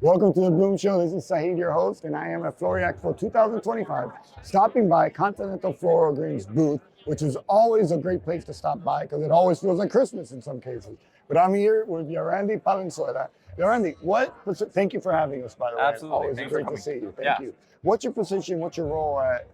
Welcome to the Bloom Show. This is Saeed, your host, and I am at Floriexpo 2025, stopping by Continental Floral Greens booth, which is always a great place to stop by because it always feels like Christmas in some cases. But I'm here with Yerandy Palenzuela. Yerandy, thank you for having us, by the way. Absolutely. Always Thanks great for to see you. Thank Yeah. you. What's your position? What's your role at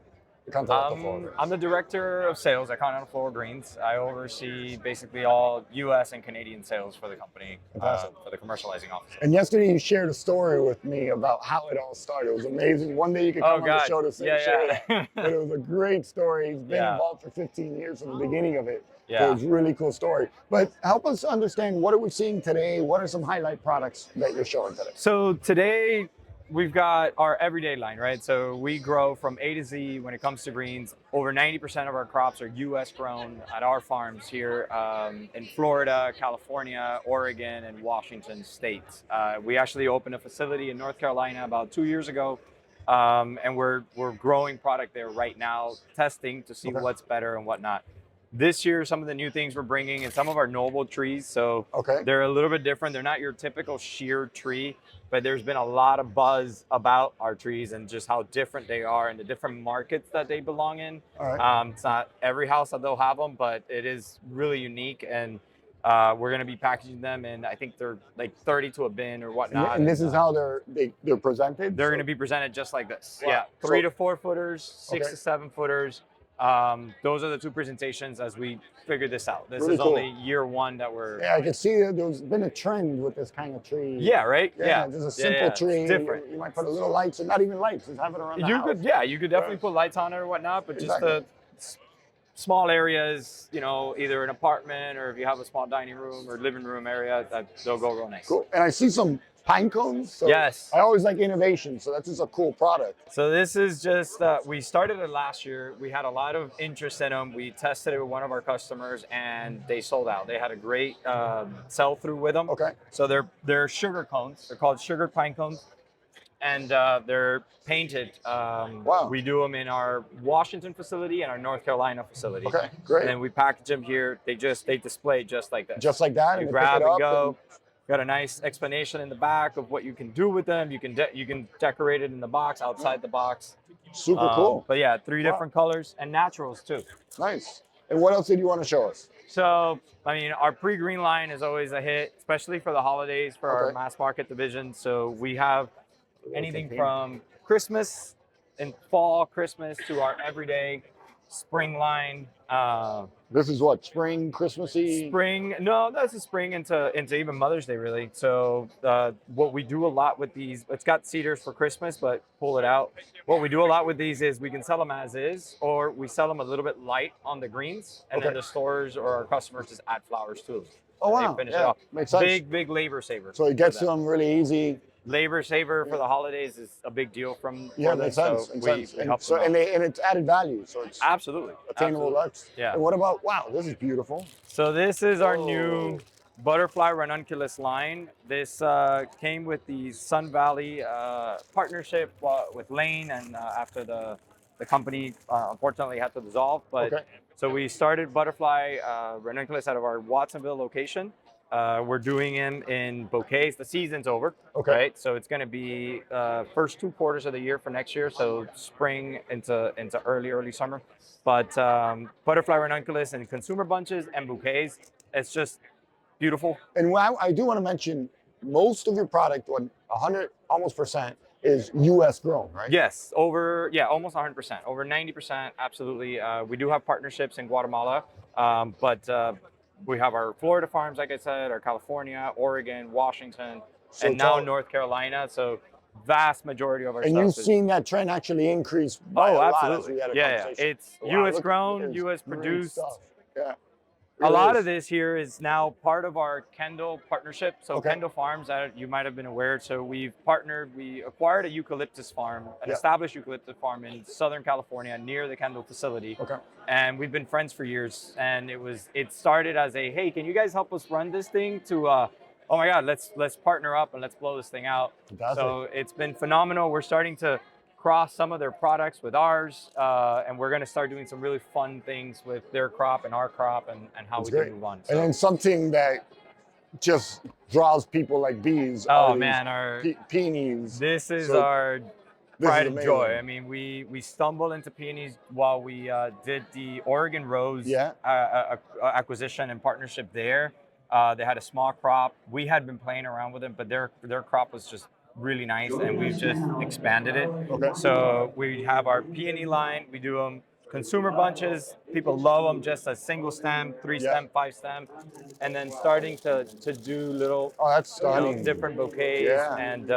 Continental Floral Greens? I'm the director of sales at Continental Floral Greens. I oversee basically all U.S. and Canadian sales for the company, for the commercializing office. And yesterday you shared a story with me about how it all started. It was amazing. One day you could come on the show to share it, but it was a great story. He's been involved for 15 years from the beginning of it. Yeah. So it was a really cool story. But help us understand, what are we seeing today? What are some highlight products that you're showing today? So today we've got our everyday line, right? So we grow from A to Z when it comes to greens. Over 90% of our crops are U.S. grown at our farms here in Florida, California, Oregon, and Washington states. We actually opened a facility in North Carolina about 2 years ago. And we're growing product there right now, testing to see what's better and whatnot. This year, some of the new things we're bringing in some of our noble trees. So they're a little bit different. They're not your typical sheer tree, but there's been a lot of buzz about our trees and just how different they are and the different markets that they belong in. It's not every house that they'll have them, but it is really unique. And we're going to be packaging them, and I think they're like 30 to a bin or whatnot. And this is how they're presented? They're going to be presented just like this. Wow. Yeah, 3 to 4 footers, 6 to 7 footers. Those are the two presentations as we figure this out. This is only year one that we're... Yeah, I can see that there's been a trend with this kind of tree. Yeah, right? Yeah. Just a simple tree. It's different. You might put a little lights, or not even lights, just have it around the house. You could definitely put lights on it or whatnot, but just the small areas, you know, either an apartment or if you have a small dining room or living room area, they'll go real nice. Cool. And I see some pine cones. So yes. I always like innovation, so that's just a cool product. So this is just, we started it last year. We had a lot of interest in them. We tested it with one of our customers and they sold out. They had a great sell through with them. So they're sugar cones. They're called sugared pine cones. And they're painted. We do them in our Washington facility and our North Carolina facility. Great. And then we package them here. They display just like this. Just like that? You grab and go. Got a nice explanation in the back of what you can do with them. You can decorate it in the box, outside the box. Super cool. But yeah, 3 different colors and naturals too. Nice. And what else did you want to show us? So, I mean, our Preg Green line is always a hit, especially for the holidays for our mass market division. So we have anything from Christmas and fall Christmas to our everyday spring line. This is what, spring, Christmassy? Spring, no, that's a spring into even Mother's Day, really. So what we do a lot with these, it's got cedars for Christmas, but pull it out. What we do a lot with these is we can sell them as is, or we sell them a little bit light on the greens, and then the stores or our customers just add flowers to them. Oh, wow. Finish it off. Makes sense. Big labor saver. So it gets to them really easy. Labor saver for the holidays is a big deal from makes sense. So and it's added value, so it's absolutely attainable lux. Yeah. And what about, wow, this is beautiful. So this is our new butterfly Renunculus line. This came with the Sun Valley partnership with Lane, and after the company unfortunately had to dissolve. But so we started butterfly Renunculus out of our Watsonville location. We're doing them in bouquets. The season's over, right? So it's going to be first 2 quarters of the year for next year. So spring into early summer. But butterfly Renunculus and consumer bunches and bouquets, it's just beautiful. And I do want to mention, most of your product, 100 almost % is U.S. grown, right? Yes, almost 100%, over 90%, absolutely. We do have partnerships in Guatemala, but we have our Florida farms, like I said, our California, Oregon, Washington, and now North Carolina. So vast majority of our stuff. And you've seen that trend actually increase by a lot as we had a conversation. It's U.S. grown, U.S. produced. Yeah. A lot of this here is now part of our Kendall partnership. So Kendall Farms, you might have been aware. So we acquired a eucalyptus farm, an established eucalyptus farm in Southern California near the Kendall facility. And we've been friends for years. And it started as a, hey, can you guys help us run this thing, to oh my God, let's partner up and let's blow this thing out. So it's been phenomenal. We're starting to cross some of their products with ours, and we're going to start doing some really fun things with their crop and our crop, and how we can move on. And then something that just draws people like bees. Oh are these man, our peonies. this is So our this pride is and joy. amazing. I mean, we stumbled into peonies while we did the Oregon Rose Yeah. acquisition and partnership there. They had a small crop. We had been playing around with it, but their crop was just really nice, and we've just expanded it. Okay. So we have our peony line. We do them consumer bunches. People love them just a single stem, three Yeah. stem, five stem, and then starting to do little Oh, that's you know, stunning. different bouquets Yeah. and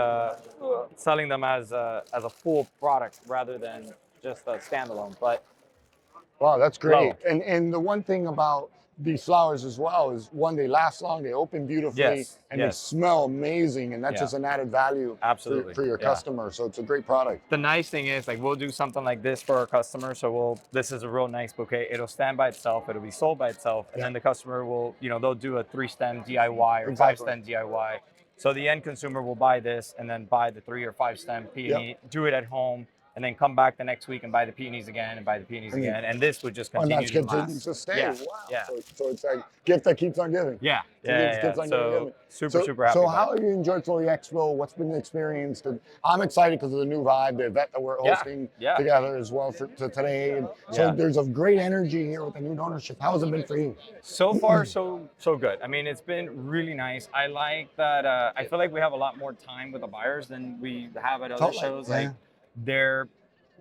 selling them as a full product rather than just a standalone. But Wow, that's great. Love. And the one thing about these flowers as well is one, they last long, they open beautifully, Yes, and they yes. smell amazing, and that's Yeah. just an added value Absolutely, for your yeah. customer. So it's a great product. the nice thing is, like, we'll do something like this for our customer. So this is a real nice bouquet. It'll stand by itself. It'll be sold by itself, and Yeah. then the customer will, they'll do a 3-stem DIY or Exactly. 5-stem DIY. So the end consumer will buy this and then buy the 3 or 5-stem peony, do it at home, and then come back the next week and buy the peonies again and buy the peonies And again. And this would just And continue that's to continues last. to stay. Yeah, Wow. yeah. So it's like gift that keeps on giving. Yeah, Keeps on So giving. super happy. So about how it. have you enjoyed Floriexpo? What's been the experience? I'm excited because of the new vibe, the event that we're hosting yeah. together as well to today. And so Yeah. there's a great energy here with the new ownership. How has it been for you? So far, so good. I mean, it's been really nice. I like that. I feel like we have a lot more time with the buyers than we have at other Totally, shows. yeah. Like, they're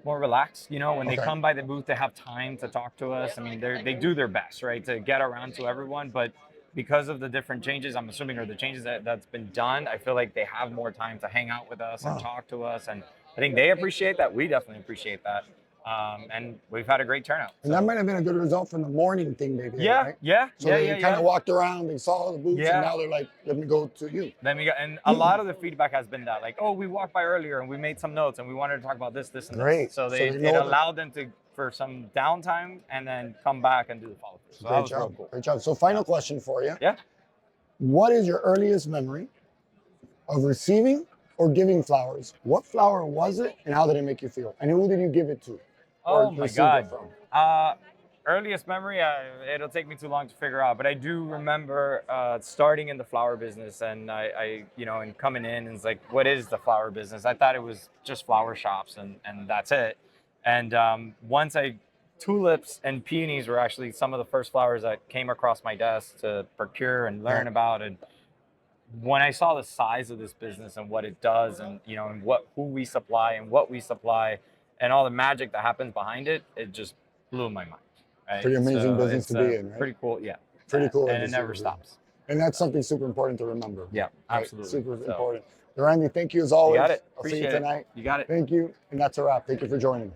more relaxed. When they Okay. come by the booth, they have time to talk to us. I mean, they do their best, right, to get around to everyone. But because of the different changes, I'm assuming, or the changes that's been done, I feel like they have more time to hang out with us and Wow. talk to us. And I think they appreciate that. We definitely appreciate that. And we've had a great turnout. And that might have been a good result from the morning thing they did, Yeah, right? yeah, So yeah, they yeah, kind of yeah. walked around, they saw the booths, Yeah. and now they're like, let me go to you. Then we got, and a lot of the feedback has been that, like, oh, we walked by earlier and we made some notes and we wanted to talk about this, and Great. this. So So it know that- allowed them to for some downtime and then come back and do the follow through. So that Great was real job. cool. Great job. So final question for you. Yeah. What is your earliest memory of receiving or giving flowers? What flower was it, and how did it make you feel? And who did you give it to? or Oh my receive it God. from? Earliest memory, it'll take me too long to figure out, but I do remember starting in the flower business, and I and coming in, and it's like, what is the flower business? I thought it was just flower shops and that's it. And tulips and peonies were actually some of the first flowers that came across my desk to procure and learn about. And when I saw the size of this business and what it does, and and who we supply and what we supply, and all the magic that happens behind it, it just blew my mind. Right? Pretty amazing business it's, to be in, right? Pretty cool, yeah. Pretty cool. And it industry never to be in. stops. And that's something super important to remember. Yeah, right? absolutely. Super So, important. Yerandy, thank you as always. You got it. I'll see you Appreciate it. tonight. You got it. Thank you. And that's a wrap. Thank you for joining.